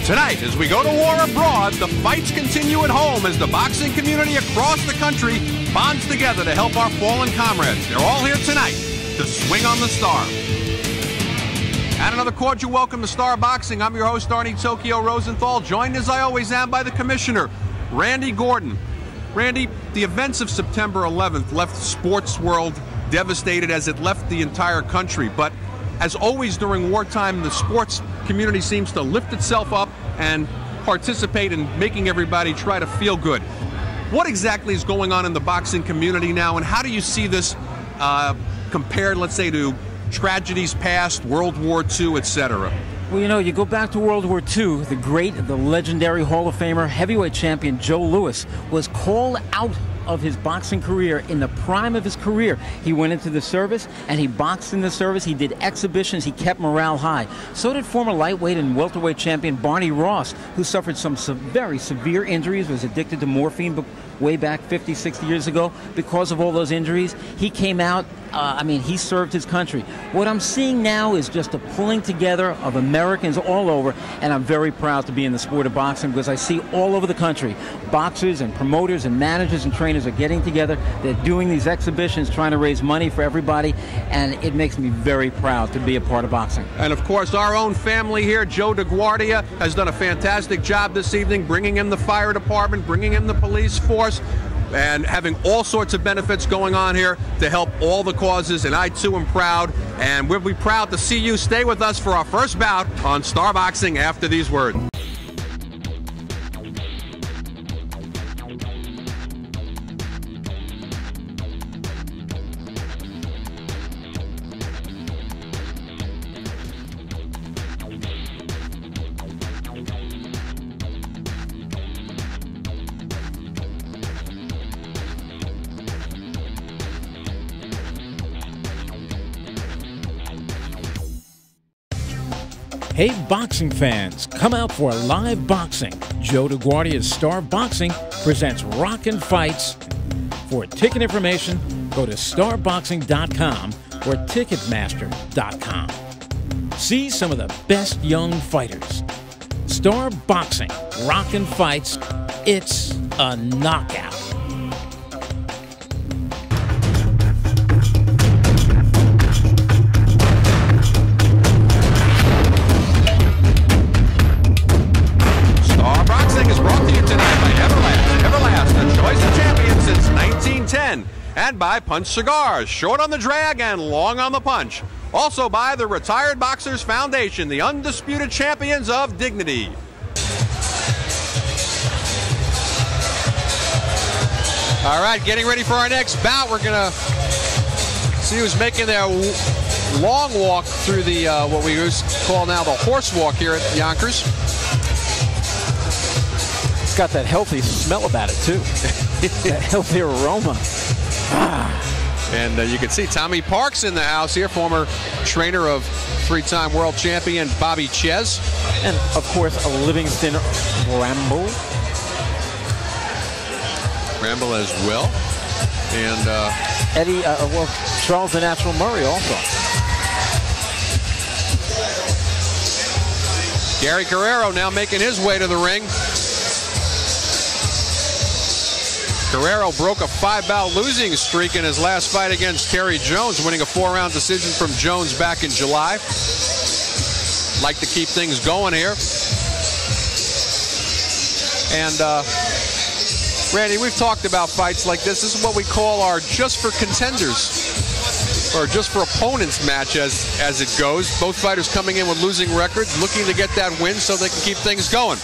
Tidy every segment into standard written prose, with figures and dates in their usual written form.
Tonight, as we go to war abroad, the fights continue at home as the boxing community across the country bonds together to help our fallen comrades. They're all here tonight to swing on the Star. And another cordial welcome to Star Boxing. I'm your host, Arnie Tokyo Rosenthal, joined as I always am by the commissioner, Randy Gordon. Randy, the events of September 11th left the sports world devastated as it left the entire country. But as always during wartime, the sports community seems to lift itself up and participate in making everybody try to feel good. What exactly is going on in the boxing community now, and how do you see this compared, let's say, to tragedies past, World War II, etc.? Well, you know, you go back to World War II, the legendary Hall of Famer, heavyweight champion Joe Louis was called out of his boxing career in the prime of his career. He went into the service and he boxed in the service. He did exhibitions. He kept morale high. So did former lightweight and welterweight champion Barney Ross, who suffered some very severe injuries, was addicted to morphine way back 50, 60 years ago. Because of all those injuries, he came out. He served his country. What I'm seeing now is just a pulling together of Americans all over, and I'm very proud to be in the sport of boxing because I see all over the country, boxers and promoters and managers and trainers are getting together. They're doing these exhibitions, trying to raise money for everybody, and it makes me very proud to be a part of boxing. And of course, our own family here, Joe DeGuardia, has done a fantastic job this evening, bringing in the fire department, bringing in the police force, and having all sorts of benefits going on here to help all the causes, and I too am proud, and we'll be proud to see you. Stay with us for our first bout on Star Boxing after these words. Hey boxing fans, come out for live boxing. Joe DeGuardia's Star Boxing presents Rockin' Fights. For ticket information, go to starboxing.com or ticketmaster.com. See some of the best young fighters. Star Boxing, Rockin' Fights, it's a knockout. And by Punch Cigars, short on the drag and long on the punch. Also by the Retired Boxers Foundation, the undisputed champions of dignity. All right, getting ready for our next bout. We're going to see who's making their long walk through the, what we call now the horse walk here at Yonkers. It's got that healthy smell about it, too. That healthy aroma. And you can see Tommy Parks in the house here, former trainer of three-time world champion Bobby Ches. And, of course, a Livingston Rambo. Rambo as well. And Eddie, Charles the Natural Murray also. Gary Carriero now making his way to the ring. Carriero broke a 5-bout losing streak in his last fight against Kerry Jones, winning a 4-round decision from Jones back in July. Like to keep things going here. And Randy, we've talked about fights like this. This is what we call our just for contenders, or just for opponents match as it goes. Both fighters coming in with losing records, looking to get that win so they can keep things going.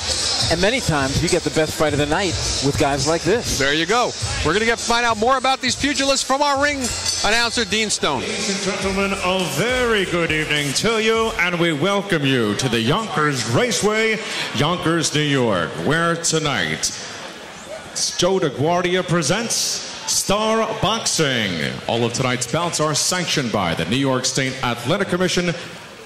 And many times you get the best fight of the night with guys like this. There you go. We're going to find out more about these pugilists from our ring announcer, Dean Stone. Ladies and gentlemen, a very good evening to you, and we welcome you to the Yonkers Raceway, Yonkers, New York, where tonight Joe DeGuardia presents Star Boxing. All of tonight's bouts are sanctioned by the New York State Athletic Commission,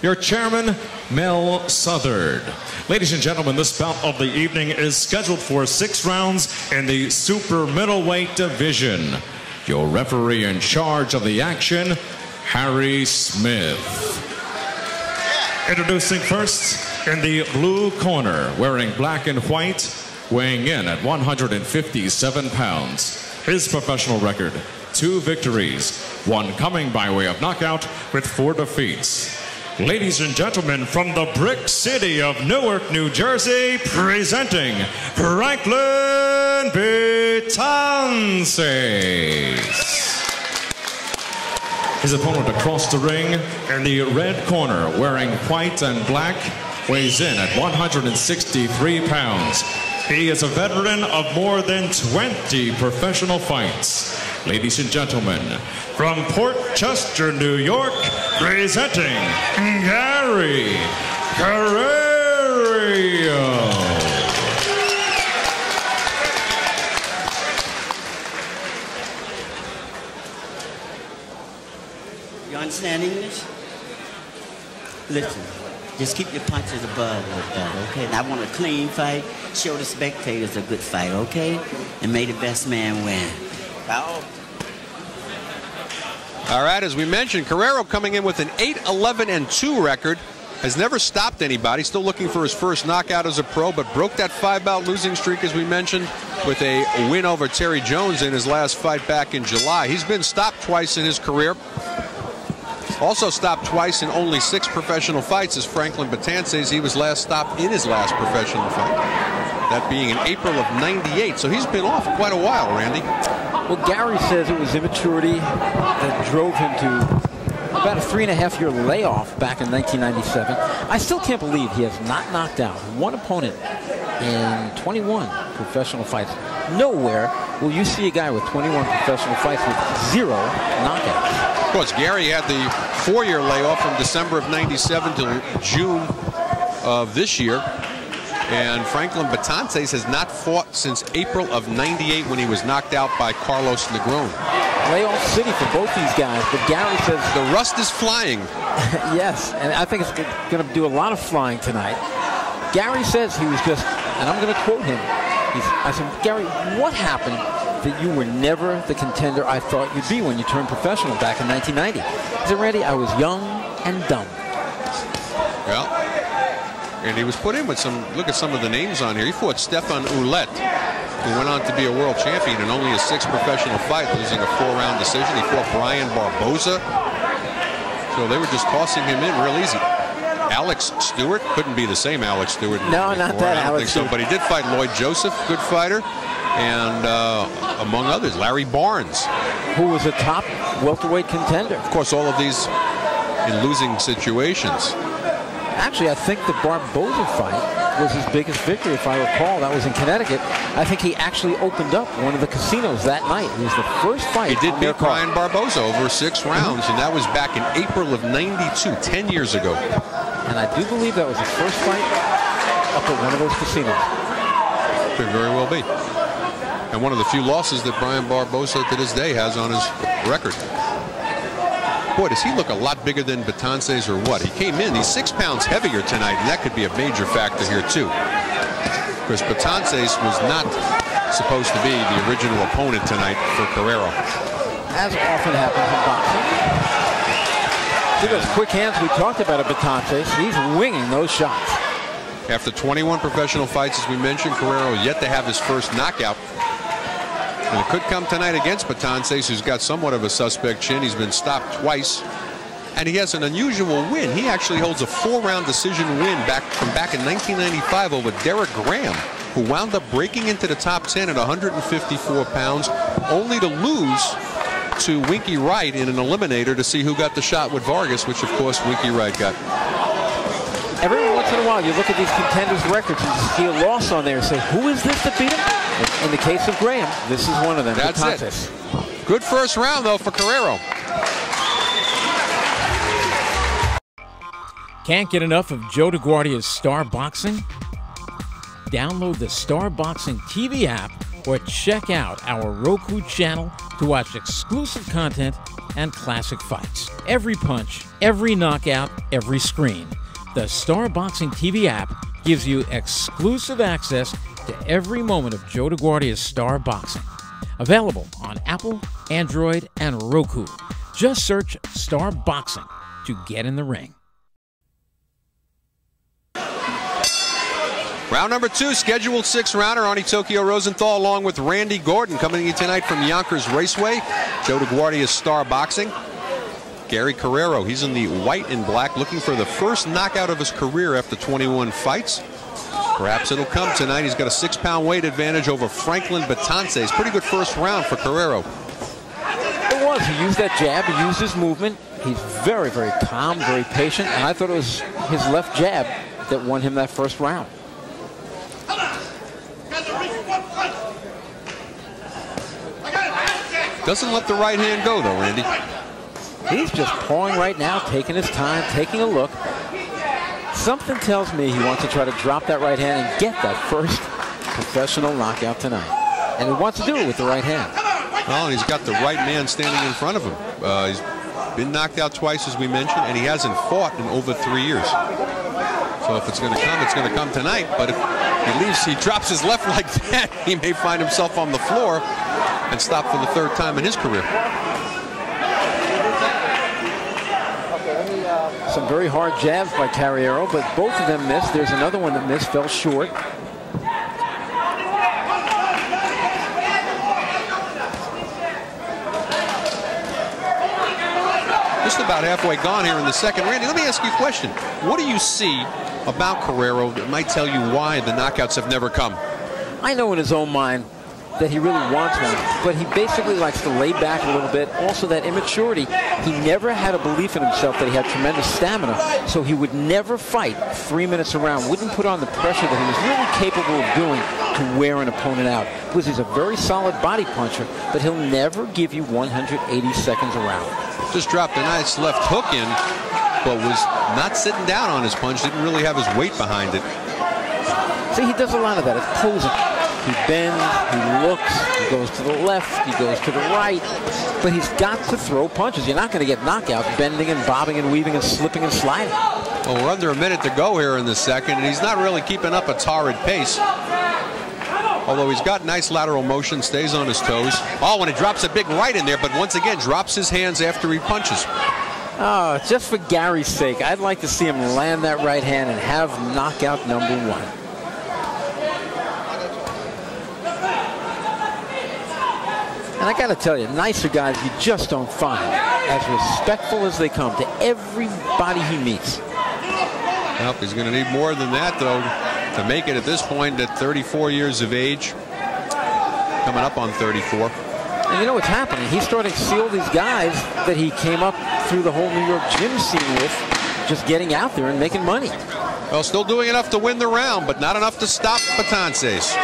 your chairman, Mel Southard. Ladies and gentlemen, this bout of the evening is scheduled for 6 rounds in the super middleweight division. Your referee in charge of the action, Harry Smith. Introducing first in the blue corner, wearing black and white, weighing in at 157 pounds. His professional record, 2 victories, 1 coming by way of knockout with 4 defeats. Ladies and gentlemen, from the brick city of Newark, New Jersey, presenting Franklin Betances. His opponent across the ring in the red corner, wearing white and black, weighs in at 163 pounds. He is a veteran of more than 20 professional fights. Ladies and gentlemen, from Port Chester, New York, presenting Carriero. You understand English? Listen, just keep your punches above like that, okay? And I want a clean fight. Show the spectators a good fight, okay? And may the best man win. Bow. All right, as we mentioned, Carriero coming in with an 8-11-2 record. Has never stopped anybody. Still looking for his first knockout as a pro, but broke that 5-bout losing streak, as we mentioned, with a win over Terry Jones in his last fight back in July. He's been stopped twice in his career. Also stopped twice in only 6 professional fights is Franklin Betances. He was last stopped in his last professional fight, that being in April of '98. So he's been off quite a while, Randy. Well, Gary says it was immaturity that drove him to about a 3.5-year layoff back in 1997. I still can't believe he has not knocked out one opponent in 21 professional fights. Nowhere will you see a guy with 21 professional fights with 0 knockouts. Of course, Gary had the 4-year layoff from December of '97 to June of this year. And Franklin Betances has not fought since April of '98 when he was knocked out by Carlos Negron. Layoff city for both these guys, but Gary says the rust is flying. Yes, and I think it's going to do a lot of flying tonight. Gary says he was just, and I'm going to quote him, I said, Gary, what happened that you were never the contender I thought you'd be when you turned professional back in 1990? He said, Randy, I was young and dumb. Well, and he was put in with some, look at some of the names on here. He fought Stefan Ouellette, who went on to be a world champion in only his 6th professional fight, losing a 4-round decision. He fought Brian Barboza. So they were just tossing him in real easy. Alex Stewart, couldn't be the same Alex Stewart. No, not that I don't think so, Stewart. but he did fight Lloyd Joseph, good fighter, and among others, Larry Barnes, who was a top welterweight contender. Of course, all of these in losing situations. Actually, I think the Barboza fight was his biggest victory, if I recall. That was in Connecticut. I think he actually opened up one of the casinos that night. It was the first fight. He did beat Brian Barboza over 6 rounds, and that was back in April of '92, 10 years ago. And I do believe that was the first fight up at one of those casinos. Could very well be. And one of the few losses that Brian Barboza to this day has on his record. Boy, does he look a lot bigger than Betances or what? He came in, he's 6 pounds heavier tonight, and that could be a major factor here too. Because Betances was not supposed to be the original opponent tonight for Carriero. As often happens in boxing. Look at those quick hands we talked about at Betances. He's winging those shots. After 21 professional fights, as we mentioned, Carriero yet to have his first knockout. And it could come tonight against Betances, who's got somewhat of a suspect chin. He's been stopped twice. And he has an unusual win. He actually holds a 4-round decision win back in 1995 over Derek Graham, who wound up breaking into the top 10 at 154 pounds, only to lose to Winky Wright in an eliminator to see who got the shot with Vargas, which, of course, Winky Wright got. Every once in a while, you look at these contenders' records and see a loss on there and say, who is this that beat him? In the case of Graham, this is one of them. That's Betances. it. Good first round, though, for Carriero. Can't get enough of Joe DeGuardia's Star Boxing? Download the Star Boxing TV app or check out our Roku channel to watch exclusive content and classic fights. Every punch, every knockout, every screen. The Star Boxing TV app gives you exclusive access to every moment of Joe DeGuardia's Star Boxing. Available on Apple, Android, and Roku. Just search Star Boxing to get in the ring. Round number 2, scheduled 6-rounder. Arnie Tokyo Rosenthal along with Randy Gordon coming in tonight from Yonkers Raceway. Joe DeGuardia's Star Boxing. Gary Carriero, he's in the white and black, looking for the first knockout of his career after 21 fights. Perhaps it'll come tonight. He's got a 6-pound weight advantage over Franklin Betances. Pretty good first round for Carriero. It was. He used that jab. He used his movement. He's very, very calm, very patient. And I thought it was his left jab that won him that first round. Doesn't let the right hand go, though, Randy. He's just pawing right now, taking his time, taking a look. Something tells me he wants to try to drop that right hand and get that first professional knockout tonight. And he wants to do it with the right hand. Well, and he's got the right man standing in front of him. He's been knocked out twice, as we mentioned, and he hasn't fought in over 3 years. So if it's going to come, it's going to come tonight. But if he drops his left like that, he may find himself on the floor and stop for the 3rd time in his career. Some very hard jabs by Carriero, but both of them missed. There's another one that missed, fell short. Just about halfway gone here in the second. Randy, let me ask you a question. What do you see about Carriero that might tell you why the knockouts have never come? I know in his own mind that he really wants one, but he basically likes to lay back a little bit. Also, that immaturity. He never had a belief in himself that he had tremendous stamina, so he would never fight 3 minutes around, wouldn't put on the pressure that he was really capable of doing to wear an opponent out. Because he's a very solid body puncher, but he'll never give you 180 seconds around. Just dropped a nice left hook in, but was not sitting down on his punch, didn't really have his weight behind it. See, he does a lot of that. It's posing. He bends, he looks, he goes to the left, he goes to the right, but he's got to throw punches. You're not going to get knockouts bending and bobbing and weaving and slipping and sliding. Well, we're under a minute to go here in the second, and he's not really keeping up a torrid pace. Although he's got nice lateral motion, stays on his toes. Oh, when he drops a big right in there, but once again drops his hands after he punches. Oh, just for Gary's sake, I'd like to see him land that right hand and have knockout number 1. And I got to tell you, nicer guys you just don't find, as respectful as they come to everybody he meets. Well, he's going to need more than that, though, to make it at this point at 34 years of age. Coming up on 34. And you know what's happening? He's starting to see all these guys that he came up through the whole New York gym scene with, just getting out there and making money. Well, still doing enough to win the round, but not enough to stop Betances.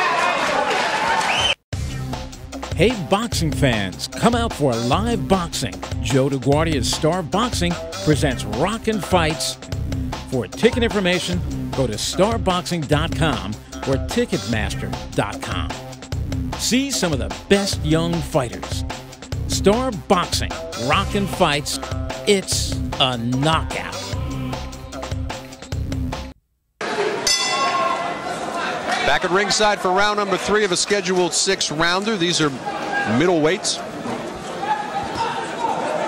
Hey, boxing fans, come out for live boxing. Joe DeGuardia's Star Boxing presents Rockin' Fights. For ticket information, go to starboxing.com or ticketmaster.com. See some of the best young fighters. Star Boxing, Rockin' Fights, it's a knockout. Back at ringside for round number 3 of a scheduled 6-rounder. These are middleweights.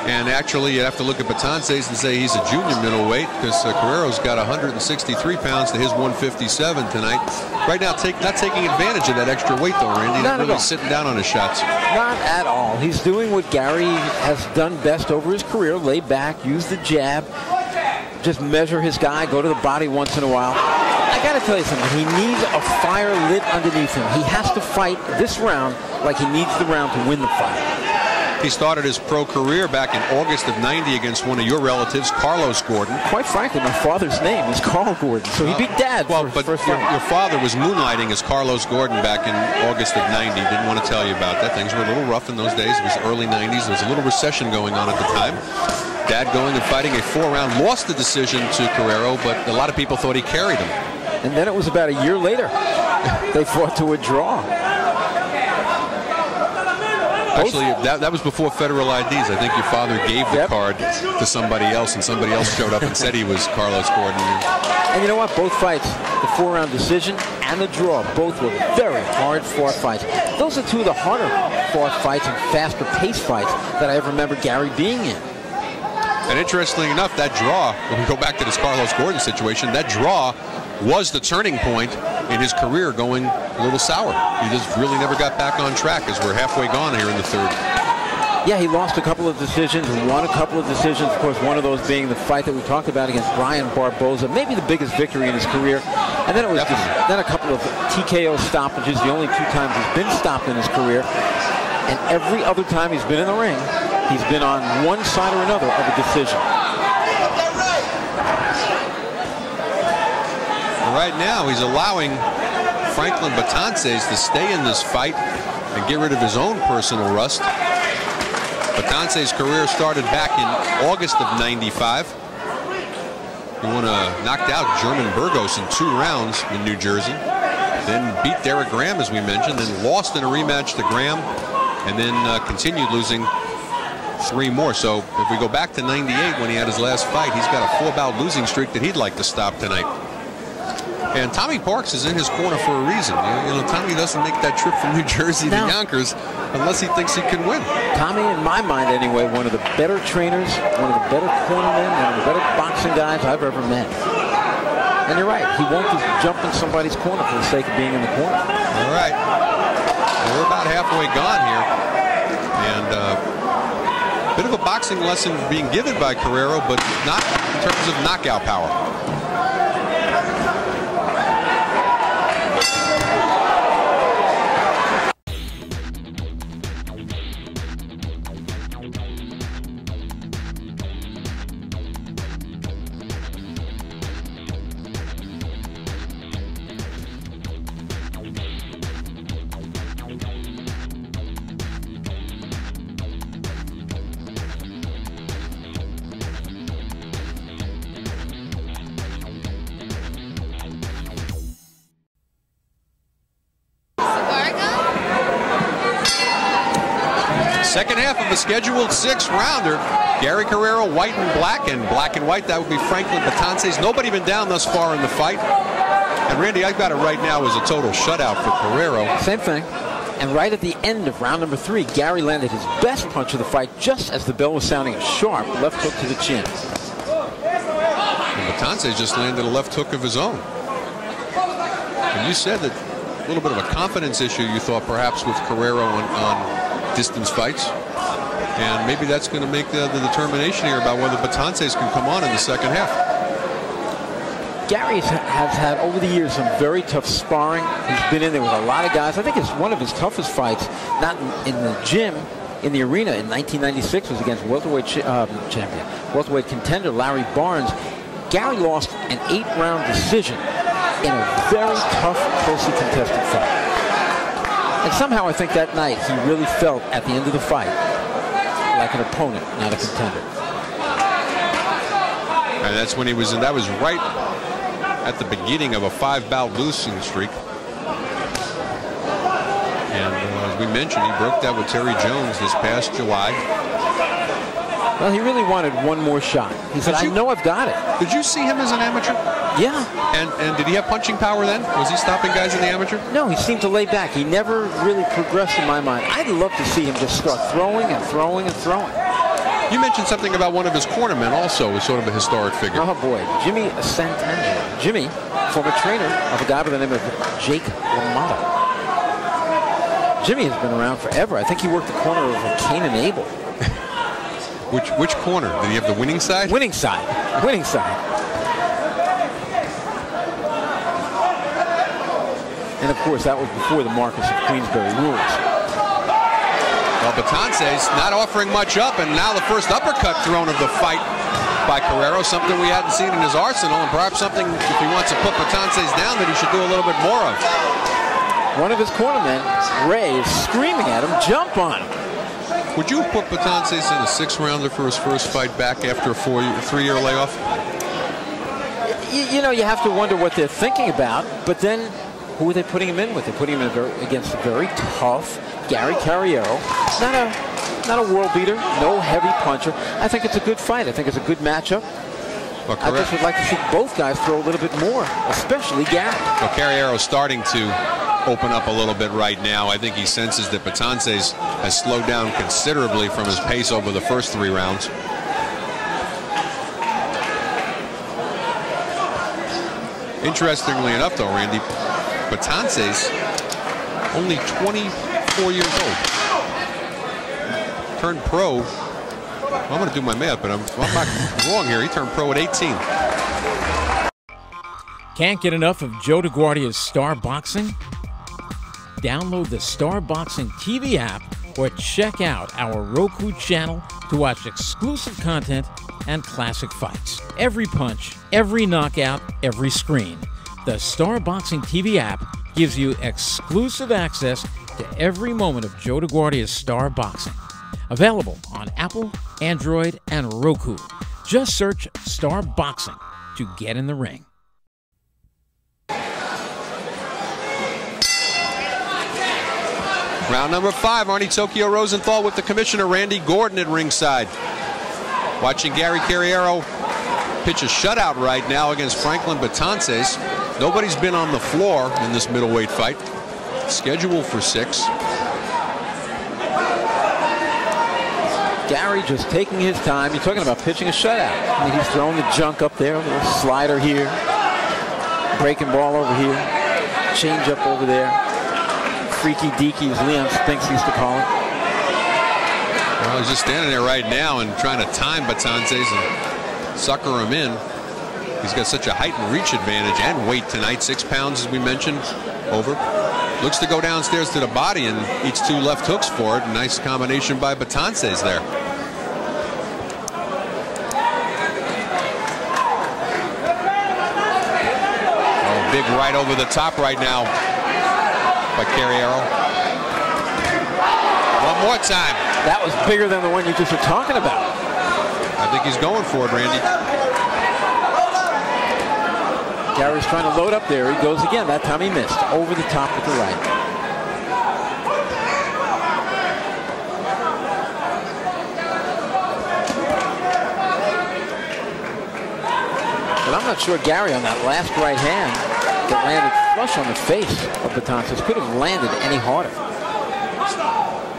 And actually, you have to look at Betances and say he's a junior middleweight, because Carriero's got 163 pounds to his 157 tonight. Right now, not taking advantage of that extra weight, though, Randy. Not really sitting down on his shots. Not at all. He's doing what Gary has done best over his career. Lay back, use the jab, just measure his guy, go to the body once in a while. I got to tell you something. He needs a fire lit underneath him. He has to fight this round like he needs the round to win the fight. He started his pro career back in August of '90 against one of your relatives, Carlos Gordon. Quite frankly, my father's name is Carl Gordon, so he beat Dad. Well, but your father was moonlighting as Carlos Gordon back in August of '90. Didn't want to tell you about that. Things were a little rough in those days. It was early '90s. There was a little recession going on at the time. Dad going and fighting a 4-round, lost the decision to Carriero, but a lot of people thought he carried him. And then it was about a year later they fought to a draw. Actually, that was before federal IDs. I think your father gave the card to somebody else, and somebody else showed up and said he was Carlos Gordon. And you know what? Both fights, the 4-round decision and the draw, both were very hard-fought fights. Those are two of the harder-fought fights and faster-paced fights that I ever remember Gary being in. And interestingly enough, that draw, when we go back to this Carlos Gordon situation, that draw was the turning point in his career going a little sour. He just really never got back on track as we're halfway gone here in the third. Yeah, he lost a couple of decisions, won a couple of decisions. Of course, one of those being the fight that we talked about against Brian Barboza, maybe the biggest victory in his career. And then it was then a couple of TKO stoppages, the only 2 times he's been stopped in his career. And every other time he's been in the ring, he's been on one side or another of a decision. Right now, he's allowing Franklin Betances to stay in this fight and get rid of his own personal rust. Betances' career started back in August of '95. He knocked out German Burgos in 2 rounds in New Jersey. Then beat Derek Graham, as we mentioned, then lost in a rematch to Graham, and then continued losing 3 more. So if we go back to '98 when he had his last fight, he's got a 4-bout losing streak that he'd like to stop tonight. And Tommy Parks is in his corner for a reason. You know, Tommy doesn't make that trip from New Jersey to Yonkers unless he thinks he can win. Tommy, in my mind anyway, one of the better trainers, one of the better cornermen, one of the better boxing guys I've ever met. And you're right, he won't just jump in somebody's corner for the sake of being in the corner. All right. Well, we're about halfway gone here. And a bit of a boxing lesson being given by Carriero, but not in terms of knockout power. Second half of the scheduled 6-rounder. Gary Carriero, white and black and white. That would be Franklin Betances. Nobody been down thus far in the fight. And Randy, I've got it right now as a total shutout for Carriero. Same thing. And right at the end of round number 3, Gary landed his best punch of the fight just as the bell was sounding, a sharp left hook to the chin. And Betances just landed a left hook of his own. And you said that a little bit of a confidence issue you thought perhaps with Carriero on distance fights, and maybe that's going to make the determination here about whether Betances can come on in the second half. Gary has had over the years some very tough sparring. He's been in there with a lot of guys. I think it's one of his toughest fights, not in the gym, in the arena in 1996 was against welterweight welterweight contender Larry Barnes. Gary lost an 8-round decision in a very tough, closely contested fight. And somehow I think that night he really felt at the end of the fight like an opponent, not a contender. And that's when he was in. That was right at the beginning of a 5-bout losing streak. And as we mentioned, he broke that with Terry Jones this past July. Well, he really wanted one more shot. He said, I know I've got it. Did you see him as an amateur? Yeah. And did he have punching power then? Was he stopping guys in the amateur? No, he seemed to lay back. He never really progressed in my mind. I'd love to see him just start throwing and throwing and throwing. You mentioned something about one of his cornermen also as sort of a historic figure. Oh, boy. Jimmy Santangelo. Jimmy, former trainer of a guy by the name of Jake LaMotta. Jimmy has been around forever. I think he worked the corner of Cain and Abel. Which corner? Did he have the winning side? Winning side. Winning side. And, of course, that was before the Marcus of Queensberry rules. Well, Betances not offering much up, and now the first uppercut thrown of the fight by Carriero, something we hadn't seen in his arsenal, and perhaps something, if he wants to put Betances down, that he should do a little bit more of. One of his cornermen, Ray, is screaming at him, jump on him. Would you have put Betances in a 6-rounder for his first fight back after a 3-year layoff? You know, you have to wonder what they're thinking about, but then who are they putting him in with? They're putting him in against a very tough Gary Carriero. Not a world beater, no heavy puncher. I think it's a good fight. I think it's a good matchup. Well, I just would like to see both guys throw a little bit more, especially Gary. Well, Carriero's starting to open up a little bit right now. I think he senses that Betances has slowed down considerably from his pace over the first 3 rounds. Interestingly enough, though, Randy, Betances, only 24 years old. Turned pro. I'm going to do my math, but I'm not wrong here. He turned pro at 18. Can't get enough of Joe DeGuardia's Star Boxing? Download the Star Boxing TV app or check out our Roku channel to watch exclusive content and classic fights. Every punch, every knockout, every screen. The Star Boxing TV app gives you exclusive access to every moment of Joe DeGuardia's Star Boxing. Available on Apple, Android, and Roku. Just search Star Boxing to get in the ring. Round number 5, Arnie Tokyo Rosenthal with the commissioner, Randy Gordon, at ringside. Watching Gary Carriero pitch a shutout right now against Franklin Betances. Nobody's been on the floor in this middleweight fight. Scheduled for 6. Gary just taking his time. You're talking about pitching a shutout. I mean, he's throwing the junk up there, a little slider here, breaking ball over here, change up over there. Freaky deaky, as Leon Spinks used to call it. Well, he's just standing there right now and trying to time Betances and sucker him in. He's got such a height and reach advantage and weight tonight. 6 pounds, as we mentioned, over. Looks to go downstairs to the body and eats 2 left hooks for it. Nice combination by Betances there. Oh, big right over the top right now by Carriero. One more time. That was bigger than the one you just were talking about. I think he's going for it, Randy. Gary's trying to load up there. He goes again. That time he missed. Over the top with the right. But I'm not sure Gary on that last right hand that landed flush on the face of Betances could have landed any harder.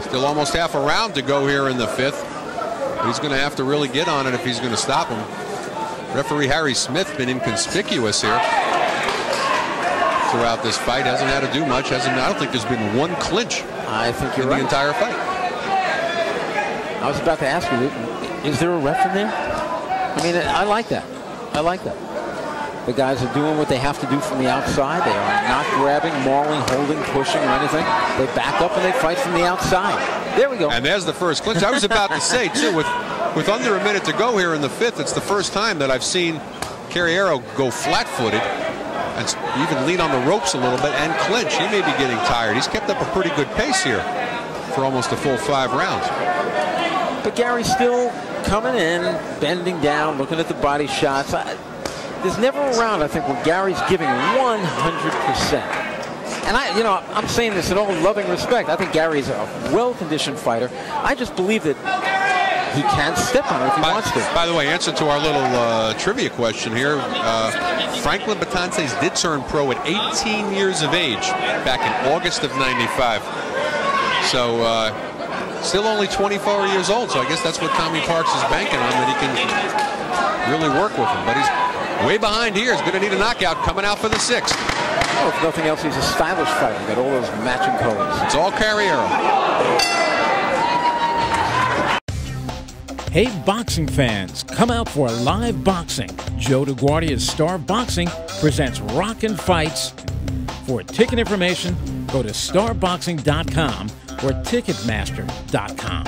Still almost half a round to go here in the 5th. He's going to have to really get on it if he's going to stop him. Referee Harry Smith been inconspicuous here throughout this fight. Hasn't had to do much. I don't think there's been one clinch. I think you're in right. The entire fight. I was about to ask you, is there a ref in there? I mean, I like that. I like that. The guys are doing what they have to do from the outside. They are not grabbing, mauling, holding, pushing, or anything. They back up and they fight from the outside. There we go. And there's the first clinch. I was about to say, too, with under a minute to go here in the 5th, it's the first time that I've seen Carriero go flat-footed and even lean on the ropes a little bit and clinch. He may be getting tired. He's kept up a pretty good pace here for almost a full 5 rounds. But Gary's still coming in, bending down, looking at the body shots. There's never a round, I think, where Gary's giving 100%. And I'm saying this in all loving respect. I think Gary's a well-conditioned fighter. I just believe that he can step on it if he wants to. By the way, answer to our little trivia question here. Franklin Betances did turn pro at 18 years of age back in August of '95. So still only 24 years old. So I guess that's what Tommy Parks is banking on, that he can really work with him. But he's way behind here. He's going to need a knockout coming out for the 6th. Well, if nothing else, he's a stylish fighter. Got all those matching colors. It's all Carriero. Hey, boxing fans, come out for live boxing. Joe DeGuardia's Star Boxing presents Rockin' Fights. For ticket information, go to starboxing.com or ticketmaster.com.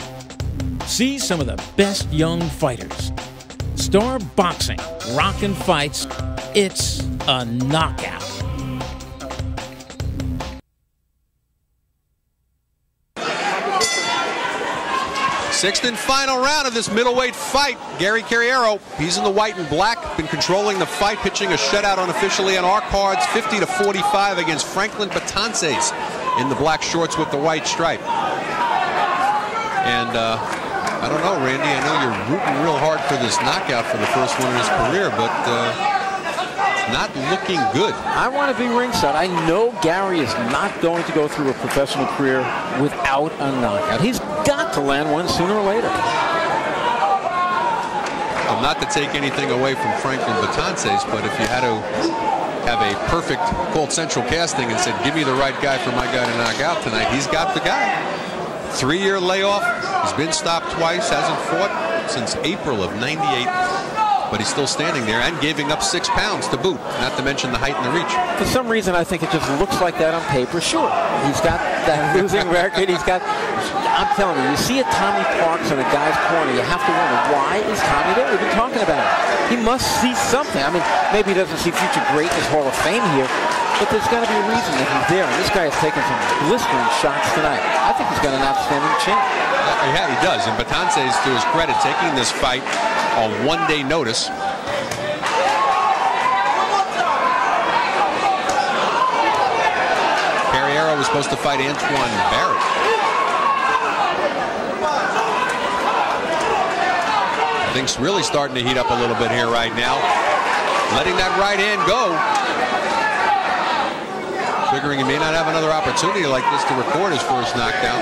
See some of the best young fighters. Star Boxing, Rockin' Fights, it's a knockout. Sixth and final round of this middleweight fight. Gary Carriero, he's in the white and black, been controlling the fight, pitching a shutout unofficially on our cards, 50-45 against Franklin Betances in the black shorts with the white stripe. And I don't know, Randy, I know you're rooting real hard for this knockout for the first one in his career, but it's not looking good. I want to be ringside. I know Gary is not going to go through a professional career without a knockout. He's got to land one sooner or later. Well, not to take anything away from Franklin Betances, but if you had to have a perfect, called central casting, and said, give me the right guy for my guy to knock out tonight. He's got the guy. 3-year layoff. He's been stopped twice, hasn't fought since April of '98. But he's still standing there and giving up 6 pounds to boot, not to mention the height and the reach. For some reason, I think it just looks like that on paper. Sure, he's got that losing record. He's got, I'm telling you, you see a Tommy Parks in a guy's corner, you have to wonder, why is Tommy there? We've been talking about it. He must see something. I mean, maybe he doesn't see future greatness, Hall of Fame here, but there's got to be a reason that he's there. And this guy has taken some blistering shots tonight. I think he's got an outstanding chin. Yeah, he does. And Betances, to his credit, taking this fight on one-day notice. Carriero was supposed to fight Antoine Barrett. Things really starting to heat up a little bit here right now. Letting that right hand go. Figuring he may not have another opportunity like this to record his first knockdown.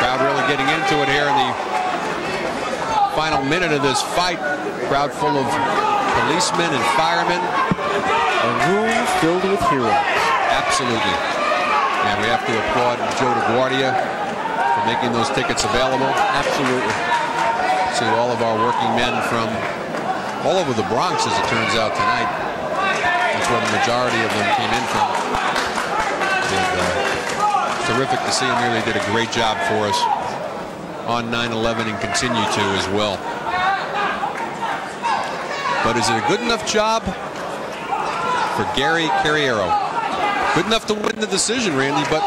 Crowd really getting into it here in the final minute of this fight. Crowd full of policemen and firemen. A room filled with heroes. Absolutely. And we have to applaud Joe DeGuardia for making those tickets available. Absolutely. To all of our working men from all over the Bronx, as it turns out tonight. That's where the majority of them came in from. And, terrific to see him here. They did a great job for us on 9/11 and continue to as well. But is it a good enough job for Gary Carriero? Good enough to win the decision, Randy, but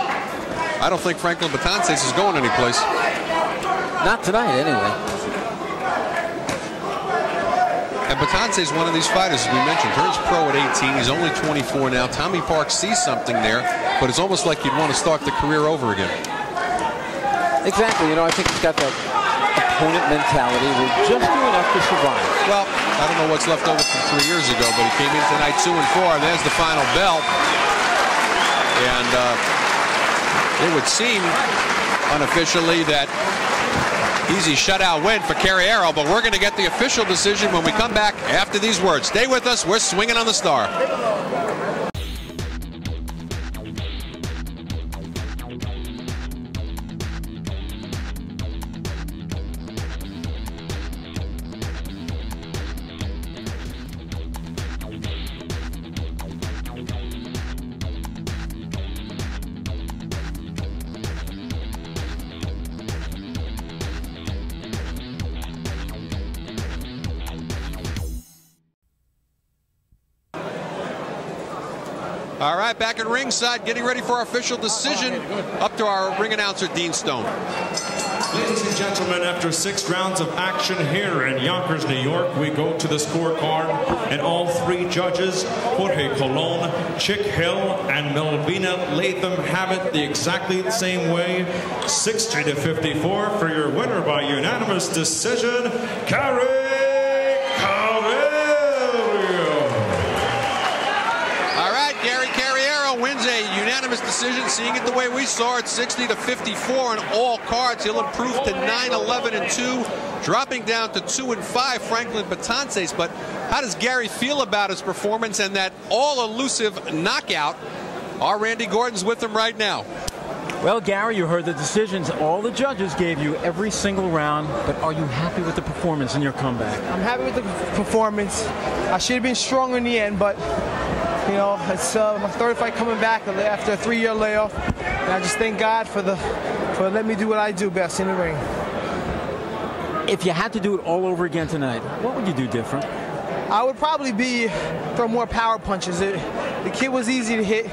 I don't think Franklin Betances is going anyplace. Not tonight, anyway. And Betances, one of these fighters, as we mentioned, turns pro at 18. He's only 24 now. Tommy Parks sees something there, but it's almost like you'd want to start the career over again. Exactly. You know, I think he's got that opponent mentality. We'll just do enough to survive. Well, I don't know what's left over from 3 years ago, but he came in tonight 2-4. There's the final bell. And it would seem unofficially that easy shutout win for Carriero, but we're going to get the official decision when we come back after these words. Stay with us. We're swinging on the star. All right, back at ringside, getting ready for our official decision. Up to our ring announcer, Dean Stone. Ladies and gentlemen, after 6 rounds of action here in Yonkers, New York, we go to the scorecard, and all 3 judges, Jorge Colon, Chick Hill, and Melvina Latham, have it the exactly the same way. 60-54 for your winner by unanimous decision, Carriero. Wins a unanimous decision, seeing it the way we saw it, 60-54 on all cards. He'll improve to 9-11-2, dropping down to 2-5, Franklin Betances. But how does Gary feel about his performance and that all-elusive knockout? Our Randy Gordon's with him right now. Well, Gary, you heard the decisions. All the judges gave you every single round, but are you happy with the performance in your comeback? I'm happy with the performance. I should have been stronger in the end, but you know, it's my 3rd fight coming back after a 3-year layoff, and I just thank God for letting me do what I do best in the ring. If you had to do it all over again tonight, what would you do different? I would probably throw more power punches. The kid was easy to hit.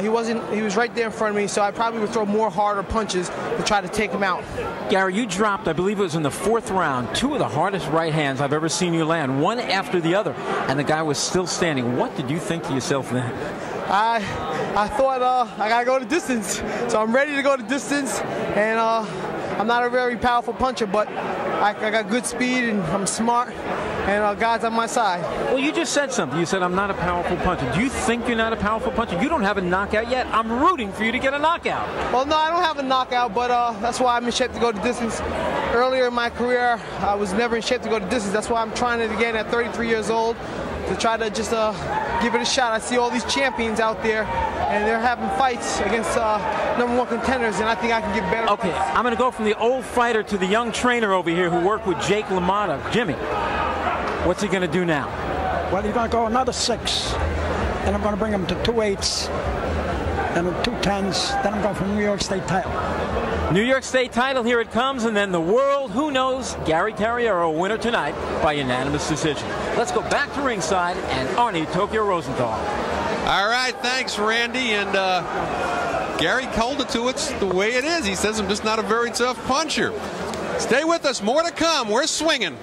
He was right there in front of me, so I probably would throw more harder punches to try to take him out. Gary, you dropped, I believe it was in the 4th round, 2 of the hardest right hands I've ever seen you land, one after the other, and the guy was still standing. What did you think to yourself then? I thought I gotta go the distance, so I'm ready to go the distance, and I'm not a very powerful puncher, but I got good speed and I'm smart, and God's on my side. Well, you just said something. You said I'm not a powerful puncher. Do you think you're not a powerful puncher? You don't have a knockout yet. I'm rooting for you to get a knockout. Well, no, I don't have a knockout, but that's why I'm in shape to go the distance. Earlier in my career, I was never in shape to go the distance. That's why I'm trying it again at 33 years old to try to just give it a shot. I see all these champions out there, and they're having fights against #1 contenders, and I think I can get better. Okay, fights. I'm going to go from the old fighter to the young trainer over here who worked with Jake LaMotta. Jimmy, what's he going to do now? Well, he's going to go another 6. Then I'm going to bring him to 2 8s, then 2 10s. Then I'm going for New York State title. New York State title, here it comes, and then the world, who knows, Gary Carriero, winner tonight by unanimous decision. Let's go back to ringside and Arnie Tokyo Rosenthal. All right, thanks, Randy. And Gary told it to us the way it is. He says I'm just not a very tough puncher. Stay with us. More to come. We're swinging.